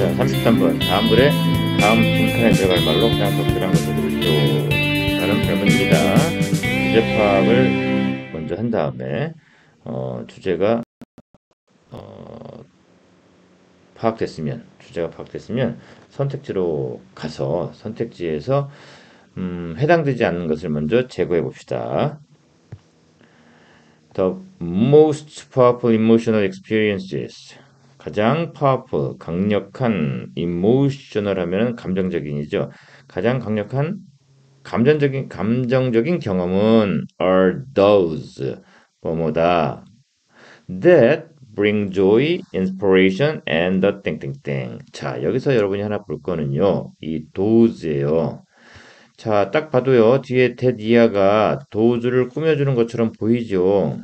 자, 33번. 다음 글에 다음 빈칸에 들어갈 말로 그냥 적절한 것을 고르시오. 다른 질문입니다. 주제 파악을 먼저 한 다음에 주제가 주제가 파악됐으면 선택지로 가서 선택지에서 해당되지 않는 것을 먼저 제거해 봅시다. The most powerful emotional experiences. 가장 powerful, 강력한 emotional 하면 감정적인이죠. 가장 강력한 감정적인 경험은 are those 뭐뭐다 that bring joy, inspiration and the 땡땡땡. 자, 여기서 여러분이 하나 볼 거는요. 이 those예요. 자, 딱 봐도요. 뒤에 that 이하가 those를 꾸며주는 것처럼 보이죠.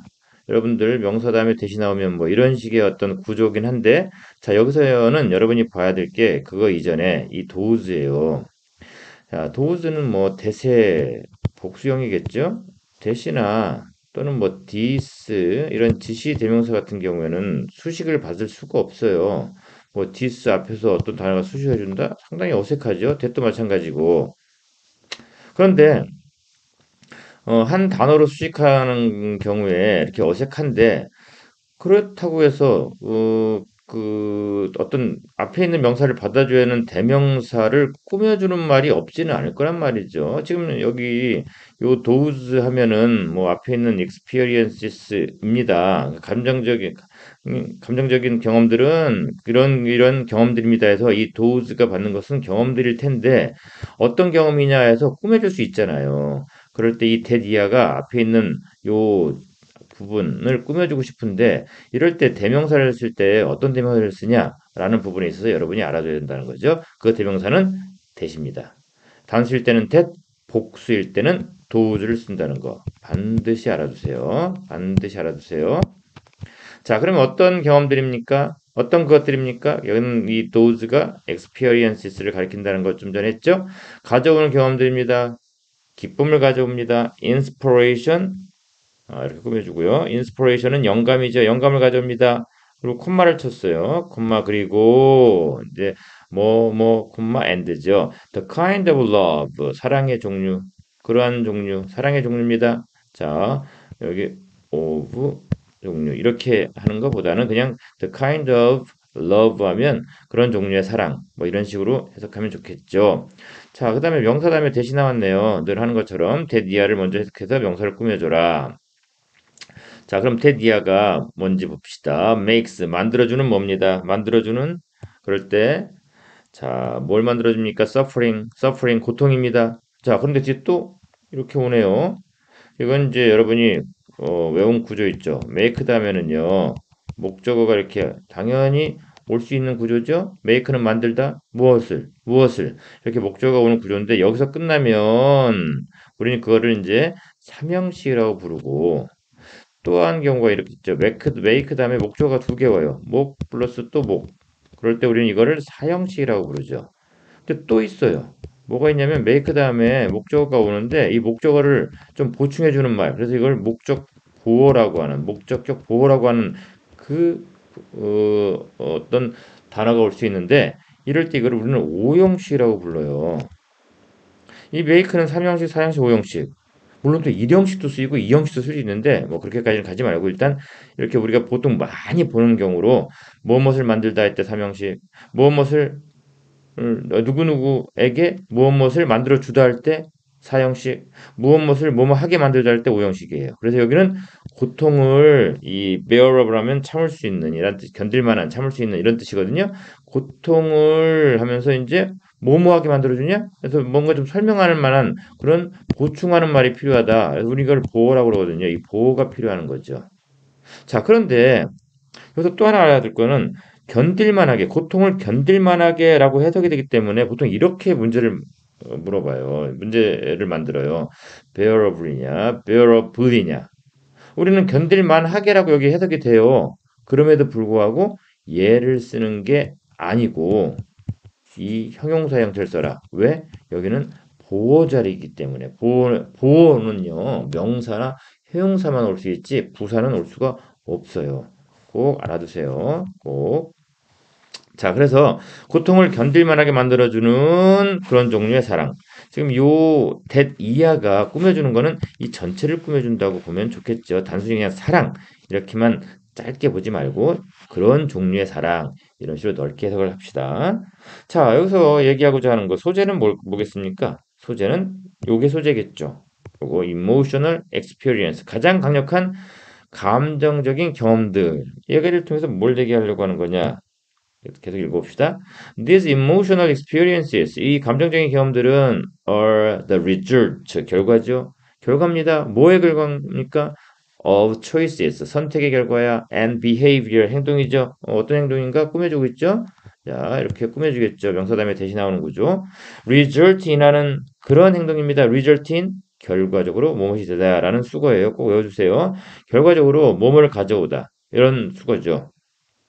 여러분들 명사 다음에 대시 나오면 뭐 이런 식의 어떤 구조긴 한데 자, 여기서는 여러분이 봐야 될 게 그거 이전에 이 those예요. 자, those는 뭐 대세 복수형이겠죠? 대시나 또는 뭐 this 이런 지시 대명사 같은 경우에는 수식을 받을 수가 없어요. 뭐 this 앞에서 어떤 단어가 수식해 준다? 상당히 어색하죠. that도 마찬가지고. 그런데 한 단어로 수식하는 경우에 이렇게 어색한데 그렇다고 해서 어떤 앞에 있는 명사를 받아줘야 하는 대명사를 꾸며주는 말이 없지는 않을 거란 말이죠. 지금 여기 요 those 하면은 뭐 앞에 있는 experiences입니다. 감정적인 경험들은 이런 경험들입니다 해서 이 those가 받는 것은 경험들일 텐데 어떤 경험이냐 해서 꾸며줄 수 있잖아요. 그럴 때 이 that 이하가 앞에 있는 요 부분을 꾸며주고 싶은데 이럴 때 대명사를 쓸 때 어떤 대명사를 쓰냐라는 부분에 있어서 여러분이 알아둬야 된다는 거죠. 그 대명사는 that입니다. 단수일 때는 that, 복수일 때는 those를 쓴다는 거 반드시 알아두세요. 반드시 알아두세요. 자, 그러면 어떤 경험들입니까? 어떤 것들입니까? 여기는 이 those가 experiences를 가리킨다는 것 좀 전에 했죠? 가져오는 경험들입니다. 기쁨을 가져옵니다. inspiration, 이렇게 꾸며주고요. inspiration은 영감이죠. 영감을 가져옵니다. 그리고 콤마를 쳤어요. 콤마 그리고 이제 콤마 and죠. The kind of love, 사랑의 종류, 그러한 종류, 사랑의 종류입니다. 자, 여기 of 종류 이렇게 하는 것보다는 그냥 the kind of love 하면 그런 종류의 사랑 뭐 이런 식으로 해석하면 좋겠죠. 자, 그 다음에 명사 다음에 대시 나왔네요. 늘 하는 것처럼 대디아를 먼저 해석해서 명사를 꾸며줘라. 자, 그럼 테디아가 뭔지 봅시다. makes 만들어주는 뭡니다. 만들어주는 그럴 때 자, 뭘 만들어줍니까? suffering 고통입니다. 자, 그런데 뒤에 또 이렇게 오네요. 이건 이제 여러분이 외운 구조 있죠. make 다음에는요. 목적어가 이렇게 당연히 올 수 있는 구조죠. make는 만들다 무엇을 이렇게 목적어가 오는 구조인데 여기서 끝나면 우리는 그거를 이제 삼형식이라고 부르고 또 한 경우가 이렇게 있죠. make 다음에 목조가 두 개 와요. 목 플러스 또 목. 그럴 때 우리는 이거를 사형식이라고 부르죠. 근데 또 있어요. 뭐가 있냐면 make 다음에 목적어가 오는데 이 목적어를 좀 보충해 주는 말. 그래서 이걸 목적격 보호라고 하는 그 어떤 단어가 올 수 있는데 이럴 때 이걸 우리는 오형식이라고 불러요. 이 make는 3형식, 4형식, 5형식. 물론 또 1형식도 쓰이고 2형식도 쓸 수 있는데 뭐 그렇게까지는 가지 말고 일단 이렇게 우리가 보통 많이 보는 경우로 무엇을 만들다 할 때 3형식, 무엇을 누구누구에게 무엇을 만들어 주다 할 때 4형식, 무엇을 뭐뭐 하게 만들다 할 때 5형식이에요. 그래서 여기는 고통을 이 bearable 하면 참을 수 있는 이란 뜻, 견딜 만한 참을 수 있는 이런 뜻이거든요. 고통을 하면서 이제 뭐뭐하게 만들어주냐? 그래서 뭔가 좀 설명하는 만한 그런 보충하는 말이 필요하다. 그래서 우리 이걸 보호라고 그러거든요. 이 보호가 필요한 거죠. 자, 그런데 여기서 또 하나 알아야 될 거는 견딜만하게, 고통을 견딜만하게라고 해석이 되기 때문에 보통 이렇게 문제를 물어봐요. 문제를 만들어요. bearable이냐, bearable이냐. 우리는 견딜만하게라고 여기 해석이 돼요. 그럼에도 불구하고 얘를 쓰는 게 아니고 이 형용사 형태를 써라. 왜? 여기는 보호 자리이기 때문에 보호는요 명사나 형용사만 올 수 있지 부사는 올 수가 없어요. 꼭 알아두세요. 꼭 자, 그래서 고통을 견딜 만하게 만들어주는 그런 종류의 사랑. 지금 요 that 이하가 꾸며주는 거는 이 전체를 꾸며준다고 보면 좋겠죠. 단순히 그냥 사랑 이렇게만 짧게 보지 말고 그런 종류의 사랑 이런 식으로 넓게 해석을 합시다. 자, 여기서 얘기하고자 하는 거 소재는 뭐겠습니까? 소재는 요게 소재겠죠. 요거 emotional experience 가장 강력한 감정적인 경험들 얘기를 통해서 뭘 얘기하려고 하는 거냐? 계속 읽어봅시다. These emotional experiences, 이 감정적인 경험들은 are the result, 결과죠. 결과입니다. 뭐의 결과입니까? Of choices, 선택의 결과야. And behavior, 행동이죠. 어떤 행동인가 꾸며주고 있죠. 자, 이렇게 꾸며주겠죠. 명사 다음에 대신 나오는 거죠. result in하는 그런 행동입니다. result in, 결과적으로 무엇이 되다라는 수거예요. 꼭 외워주세요. 결과적으로 뭐뭐를 가져오다. 이런 수거죠.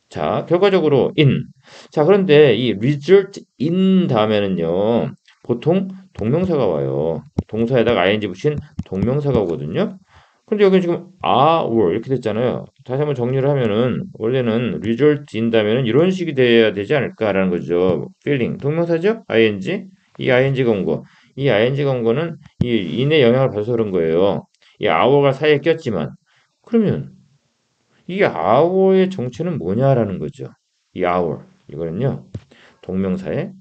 자, 결과적으로 in. 자, 그런데 이 result in 다음에는요. 보통 동명사가 와요. 동사에다가 ing 붙인 동명사가 오거든요. 근데 여기 지금 are 이렇게 됐잖아요. 다시 한번 정리를 하면은 원래는 result in 다음에는 이런 식이 돼야 되지 않을까라는 거죠. feeling 동명사죠? ing. 이 ing가 온 거. 이 ing가 온 거는 이 in의 영향을 받아서 그런 거예요. 이 our가 사이에 꼈지만 그러면 이 hour의 정체는 뭐냐라는 거죠. 이 hour 이거는요 동명사의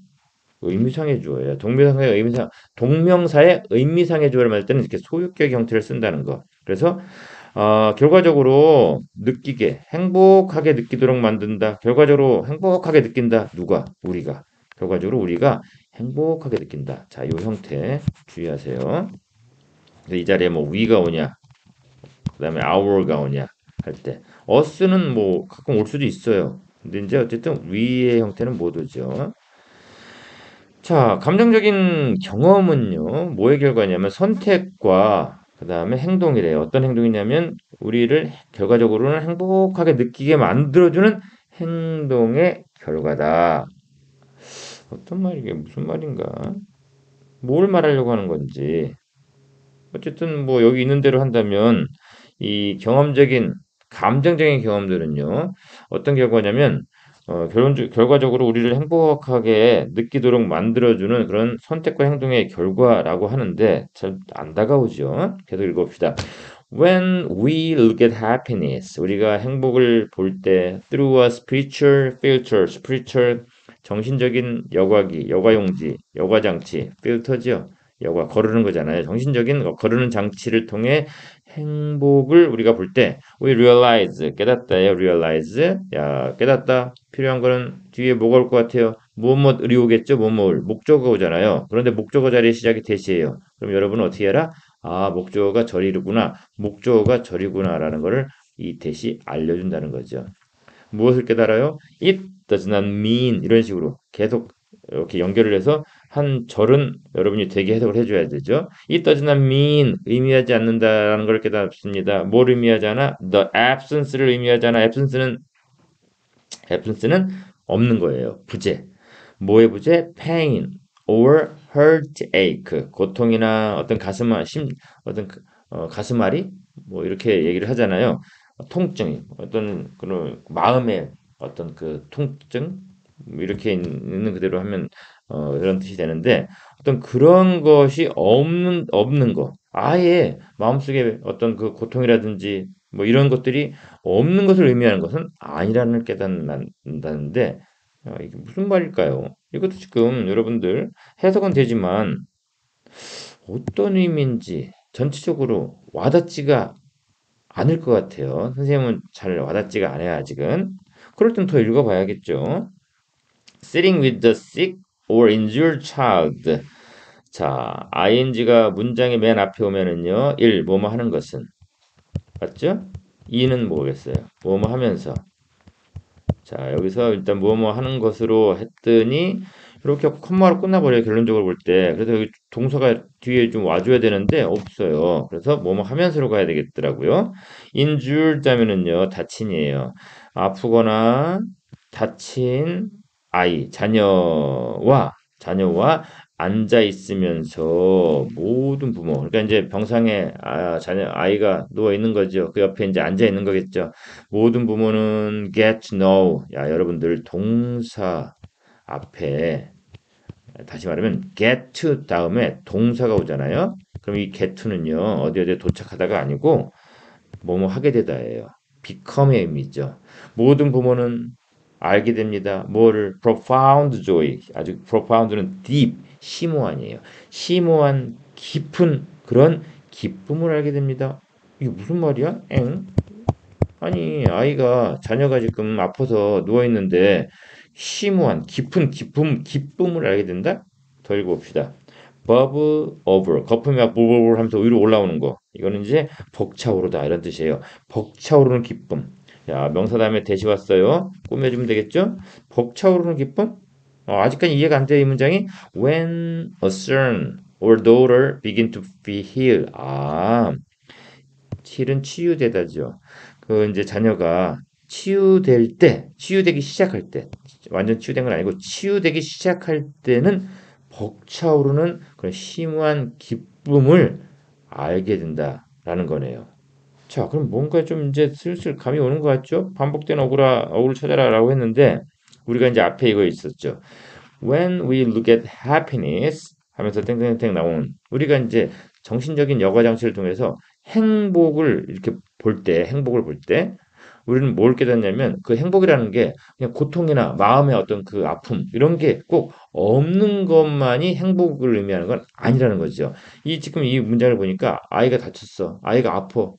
의미상의 주어예요. 동명사의 의미상의 주어를 말할 때는 이렇게 소유격 형태를 쓴다는 거. 그래서 결과적으로 느끼게 행복하게 느끼도록 만든다. 결과적으로 행복하게 느낀다. 누가? 우리가. 결과적으로 우리가 행복하게 느낀다. 자, 이 형태 주의하세요. 이 자리에 뭐 we가 오냐, 그다음에 our가 오냐 할 때 us는 뭐 가끔 올 수도 있어요. 근데 이제 어쨌든 we의 형태는 못 오죠. 자, 감정적인 경험은요, 뭐의 결과냐면 선택과 그다음에 행동이래요. 어떤 행동이냐면 우리를 결과적으로는 행복하게 느끼게 만들어주는 행동의 결과다. 어떤 말이게 무슨 말인가? 뭘 말하려고 하는 건지. 어쨌든 뭐 여기 있는 대로 한다면 이 경험적인 감정적인 경험들은요 어떤 결과냐면 결과적으로 우리를 행복하게 느끼도록 만들어주는 그런 선택과 행동의 결과라고 하는데 잘 안 다가오죠. 계속 읽어봅시다. When we look at happiness, 우리가 행복을 볼 때 through a spiritual filter, spiritual 정신적인 여과기, 여과용지, 여과장치, 필터죠. 여과 거르는 거잖아요. 정신적인 거르는 장치를 통해 행복을 우리가 볼 때 we realize 깨닫다예요. realize 야 깨닫다 필요한 거는 뒤에 뭐가 올 것 같아요. 무엇 의오겠죠. 무엇 목적어 오잖아요. 그런데 목적어 자리에 시작이 대시예요. 그럼 여러분은 어떻게 해라? 아 목적어가 절이구나. 목적어가 절이구나라는 거를 이 대시 알려준다는 거죠. 무엇을 깨달아요? It does not mean 이런 식으로 계속 이렇게 연결을 해서 한 절은 여러분이 되게 해석을 해줘야 되죠. It does not mean 의미하지 않는다라는 걸 깨닫습니다. 뭘 의미하지 않아? The absence를 의미하지 않아. absence는 없는 거예요. 부재. 뭐의 부재? pain or heartache. 고통이나 어떤 어떤 가슴앓이 뭐 이렇게 얘기를 하잖아요. 통증, 어떤 그런 마음의 어떤 그 통증 이렇게 있는 그대로 하면 이런 뜻이 되는데 어떤 그런 것이 없는 거. 아예 마음속에 어떤 그 고통이라든지 뭐 이런 것들이 없는 것을 의미하는 것은 아니라는 깨닫는다는데 이게 무슨 말일까요? 이것도 지금 여러분들 해석은 되지만 어떤 의미인지 전체적으로 와닿지가 않을 것 같아요. 선생님은 잘 와닿지가 않아요, 아직은. 그럴 땐 더 읽어봐야겠죠. Sitting with the sick or injured child. 자, ing가 문장의 맨 앞에 오면은요, 1. 뭐뭐 하는 것은. 맞죠? 2는 뭐겠어요? 뭐뭐 하면서. 자, 여기서 일단 뭐뭐 하는 것으로 했더니 이렇게 콤마로 끝나버려요. 결론적으로 볼 때. 그래서 여기 동사가 뒤에 좀 와줘야 되는데 없어요. 그래서 뭐뭐 하면서로 가야 되겠더라고요. injured 하면은요, 다친이에요. 아프거나 다친 아이, 자녀와 앉아 있으면서 모든 부모, 그러니까 이제 병상에 아이가 누워 있는 거죠. 그 옆에 이제 앉아 있는 거겠죠. 모든 부모는 get to know. 야, 여러분들 동사 앞에 다시 말하면 get to 다음에 동사가 오잖아요. 그럼 이 get to는요, 어디 어디 도착하다가 아니고 뭐뭐 하게 되다예요. become의 의미죠. 모든 부모는 알게 됩니다. 뭐를 profound joy, 아주 profound는 deep, 심오한이에요. 심오한 깊은 그런 기쁨을 알게 됩니다. 이게 무슨 말이야? 엥? 아니 아이가 자녀가 지금 아파서 누워 있는데 심오한 깊은 기쁨을 알게 된다. 더 읽어봅시다. bubble over 거품이 막 부글부글 하면서 위로 올라오는 거 이거는 이제 벅차오르다 이런 뜻이에요. 벅차오르는 기쁨. 야 명사 다음에 대시 왔어요. 꾸며주면 되겠죠? 벅차오르는 기쁨. 아직까지 이해가 안 돼 이 문장이 when a son or daughter begin to be healed. 실은 치유되다죠. 그 이제 자녀가 치유될 때, 치유되기 시작할 때, 완전 치유된 건 아니고 치유되기 시작할 때는 벅차오르는 그런 심오한 기쁨을 알게 된다라는 거네요. 자, 그럼 뭔가 좀 이제 슬슬 감이 오는 것 같죠? 반복된 억울을 찾아라라고 했는데 우리가 이제 앞에 이거 있었죠. When we look at happiness 하면서 땡땡땡 나오는 우리가 이제 정신적인 여과 장치를 통해서 행복을 볼 때 우리는 뭘 깨닫냐면 그 행복이라는 게 그냥 고통이나 마음의 어떤 그 아픔 이런 게 꼭 없는 것만이 행복을 의미하는 건 아니라는 거죠. 이 지금 이 문장을 보니까 아이가 다쳤어. 아이가 아파.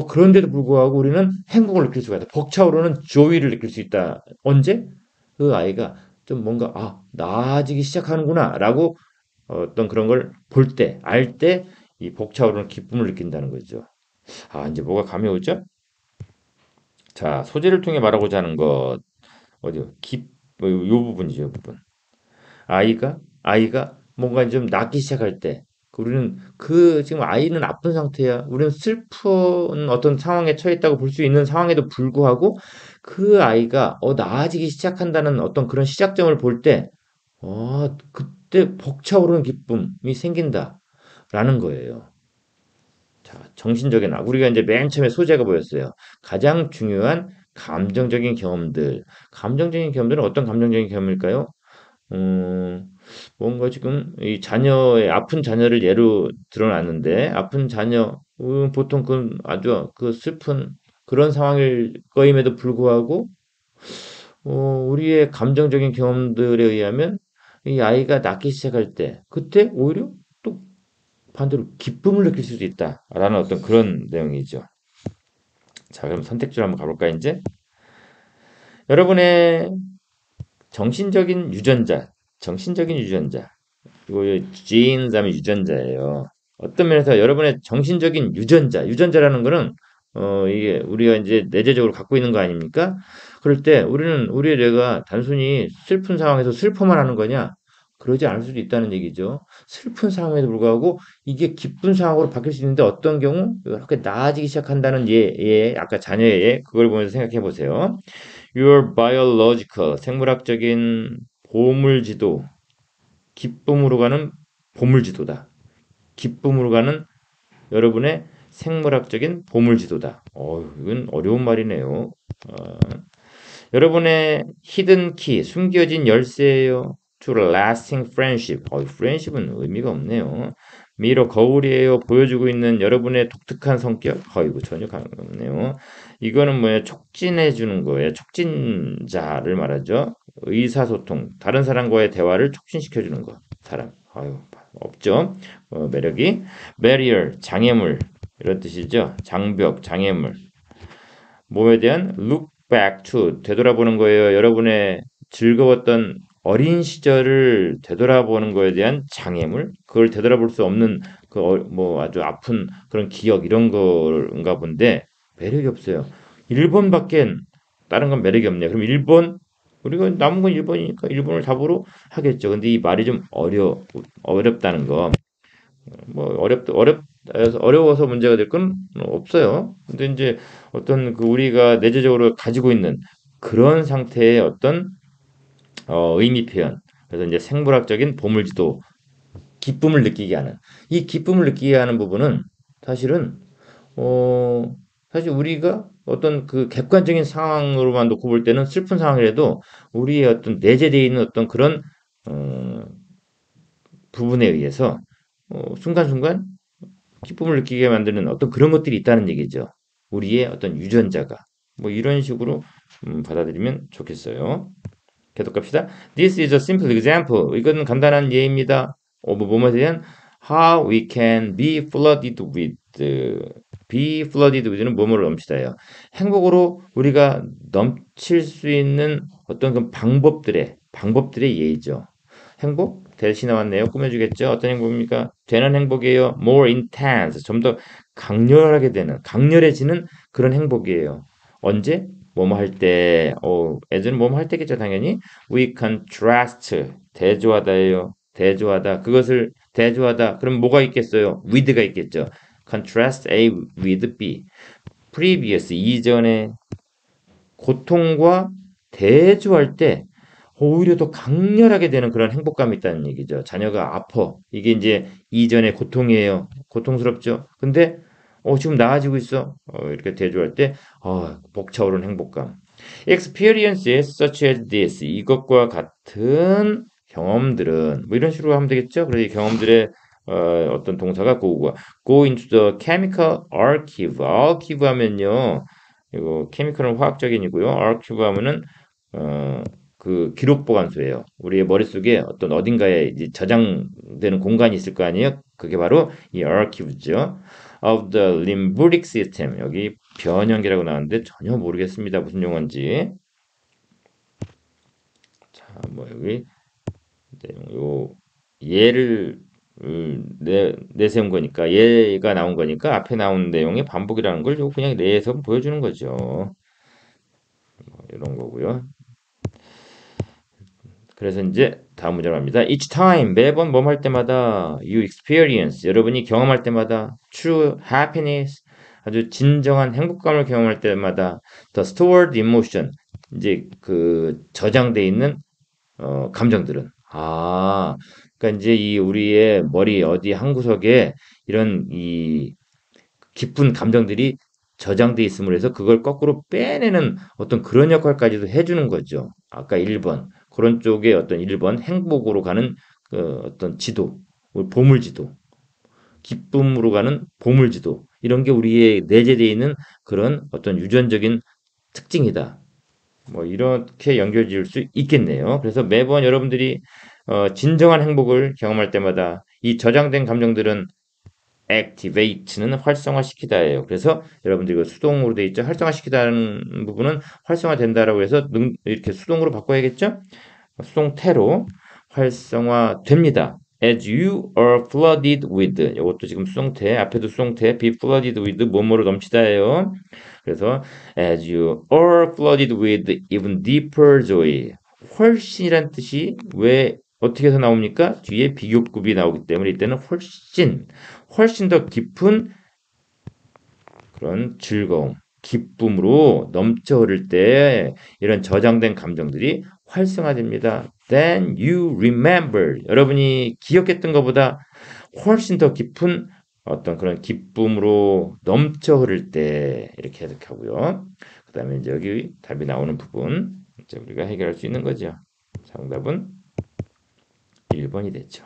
그런데도 불구하고 우리는 행복을 느낄 수가 있다. 벅차오르는 조이를 느낄 수 있다. 언제? 그 아이가 좀 뭔가 나아지기 시작하는구나라고 어떤 그런 걸 볼 때, 알 때 이 벅차오르는 기쁨을 느낀다는 거죠. 이제 뭐가 감이 오죠? 자, 소재를 통해 말하고자 하는 것 어디요? 요 부분이죠, 요 부분. 아이가 뭔가 좀 낫기 시작할 때 우리는 지금 아이는 아픈 상태야. 우리는 슬픈 어떤 상황에 처해 있다고 볼 수 있는 상황에도 불구하고 그 아이가 나아지기 시작한다는 어떤 그런 시작점을 볼 때, 그때 벅차오르는 기쁨이 생긴다라는 거예요. 자, 정신적인 우리가 이제 맨 처음에 소재가 보였어요. 가장 중요한 감정적인 경험들. 감정적인 경험들은 어떤 감정적인 경험일까요? 음, 뭔가 지금 이 아픈 자녀를 예로 들어놨는데, 아픈 자녀, 보통 그 아주 그 슬픈 그런 상황일 거임에도 불구하고, 우리의 감정적인 경험들에 의하면 이 아이가 낫기 시작할 때, 그때 오히려 또 반대로 기쁨을 느낄 수도 있다라는 어떤 그런 내용이죠. 자, 그럼 선택지로 한번 가볼까, 이제? 여러분의 정신적인 유전자. 이거 gene 다음에 유전자예요. 어떤 면에서 여러분의 정신적인 유전자라는 거는 이게 우리가 이제 내재적으로 갖고 있는 거 아닙니까? 그럴 때 우리의 뇌가 단순히 슬픈 상황에서 슬퍼만 하는 거냐? 그러지 않을 수도 있다는 얘기죠. 슬픈 상황에도 불구하고 이게 기쁜 상황으로 바뀔 수 있는데 어떤 경우 이렇게 나아지기 시작한다는 아까 자녀의 그걸 보면서 생각해 보세요. Your biological 생물학적인 보물지도 기쁨으로 가는 보물지도다. 기쁨으로 가는 여러분의 생물학적인 보물지도다. 이건 어려운 말이네요. 어, 여러분의 히든 키, 숨겨진 열쇠예요. To lasting friendship. friendship은 의미가 없네요. 미러 거울이에요. 보여주고 있는 여러분의 독특한 성격. 이거 전혀 감이 없네요. 이거는 뭐예요? 촉진해 주는 거예요. 촉진자를 말하죠. 의사소통, 다른 사람과의 대화를 촉진시켜 주는 거. 사람. 없죠. 매력이. barrier, 장애물. 이런 뜻이죠. 장벽, 장애물. 몸에 대한 look back to 되돌아보는 거예요. 여러분의 즐거웠던 어린 시절을 되돌아보는 거에 대한 장애물, 그걸 되돌아볼 수 없는 뭐 아주 아픈 그런 기억 이런 거인가 본데 매력이 없어요. 1번밖엔 다른 건 매력이 없네요. 그럼 1번 우리가 남은 건 1번이니까 1번을 답으로 하겠죠. 근데 이 말이 좀 어렵다는 거. 뭐 어려워서 문제가 될 건 없어요. 근데 이제 어떤 그 우리가 내재적으로 가지고 있는 그런 상태의 어떤 의미 표현. 그래서 이제 생물학적인 보물지도, 기쁨을 느끼게 하는. 이 기쁨을 느끼게 하는 부분은 사실은 어, 사실 우리가 어떤 그 객관적인 상황으로만 놓고 볼 때는 슬픈 상황이라도 우리의 어떤 내재되어 있는 어떤 그런 어, 부분에 의해서 순간순간 기쁨을 느끼게 만드는 어떤 그런 것들이 있다는 얘기죠. 우리의 어떤 유전자가. 뭐 이런 식으로 받아들이면 좋겠어요. 계속 갑시다. This is a simple example. 이건 간단한 예입니다. 뭐뭐에 대한 how we can be flooded with. be flooded with는 뭐뭐를 넘치다예요. 행복으로 우리가 넘칠 수 있는 어떤 그 방법들의 예이죠. 행복? 대시 나왔네요. 꾸며주겠죠. 어떤 행복입니까? 되는 행복이에요. more intense. 좀 더 강렬하게 되는, 강렬해지는 그런 행복이에요. 언제? 뭐뭐 할 때, 예전에 뭐뭐 할 때겠죠, 당연히. We contrast. 대조하다예요. 대조하다. 그것을 대조하다. 그럼 뭐가 있겠어요? with가 있겠죠. contrast A with B. previous, 이전에 고통과 대조할 때 오히려 더 강렬하게 되는 그런 행복감이 있다는 얘기죠. 자녀가 아파. 이게 이제 이전의 고통이에요. 고통스럽죠. 근데 지금 나아지고 있어. 이렇게 대조할 때 벅차오르는 행복감. Experiences such as this. 이것과 같은 경험들은 뭐 이런 식으로 하면 되겠죠. 그래서 이 경험들의 어떤 동사가 go into the chemical archive. archive 하면요. 이거 케미컬은 화학적인이고요. archive 하면은 어, 그 기록 보관소예요. 우리의 머릿속에 어떤 어딘가에 이제 저장되는 공간이 있을 거 아니에요? 그게 바로 이 archive죠. of the limbic system. 여기 변형계라고 나왔는데 전혀 모르겠습니다. 무슨 용어인지. 자, 뭐 여기 요 예를 내세운 거니까 예가 나온 거니까 앞에 나온 내용의 반복이라는 걸 요 그냥 내에서 보여주는 거죠. 이런 거고요. 그래서 이제 다음 문제로 갑니다. Each time 매번 뭐뭐 할 때마다 you experience 여러분이 경험할 때마다 true happiness 아주 진정한 행복감을 경험할 때마다 the stored emotion 이제 그 저장돼 있는 감정들은 그러니까 이제 이 우리의 머리 어디 한 구석에 이런 이 깊은 감정들이 저장돼 있음으로 해서 그걸 거꾸로 빼내는 어떤 그런 역할까지도 해주는 거죠. 아까 1번 그런 쪽에 어떤 1번 행복으로 가는 그 어떤 지도, 보물지도, 기쁨으로 가는 보물지도 이런 게 우리의 내재되어 있는 그런 어떤 유전적인 특징이다. 뭐 이렇게 연결 지을 수 있겠네요. 그래서 매번 여러분들이 진정한 행복을 경험할 때마다 이 저장된 감정들은 activate는 활성화시키다예요. 그래서 여러분들 이거 수동으로 돼 있죠. 활성화시키다는 부분은 활성화된다라고 해서 이렇게 수동으로 바꿔야겠죠. 수동태로 활성화됩니다. As you are flooded with 이것도 지금 수동태 앞에도 수동태 be flooded with 뭐뭐로 넘치다예요. 그래서 as you are flooded with even deeper joy 훨씬이란 뜻이 왜 어떻게 해서 나옵니까? 뒤에 비교급이 나오기 때문에 이때는 훨씬 더 깊은 그런 즐거움, 기쁨으로 넘쳐 흐를 때 이런 저장된 감정들이 활성화됩니다. Then you remember. 여러분이 기억했던 것보다 훨씬 더 깊은 어떤 그런 기쁨으로 넘쳐 흐를 때 이렇게 해석하고요. 그 다음에 이제 여기 답이 나오는 부분 이제 우리가 해결할 수 있는 거죠. 정답은 1번이 됐죠.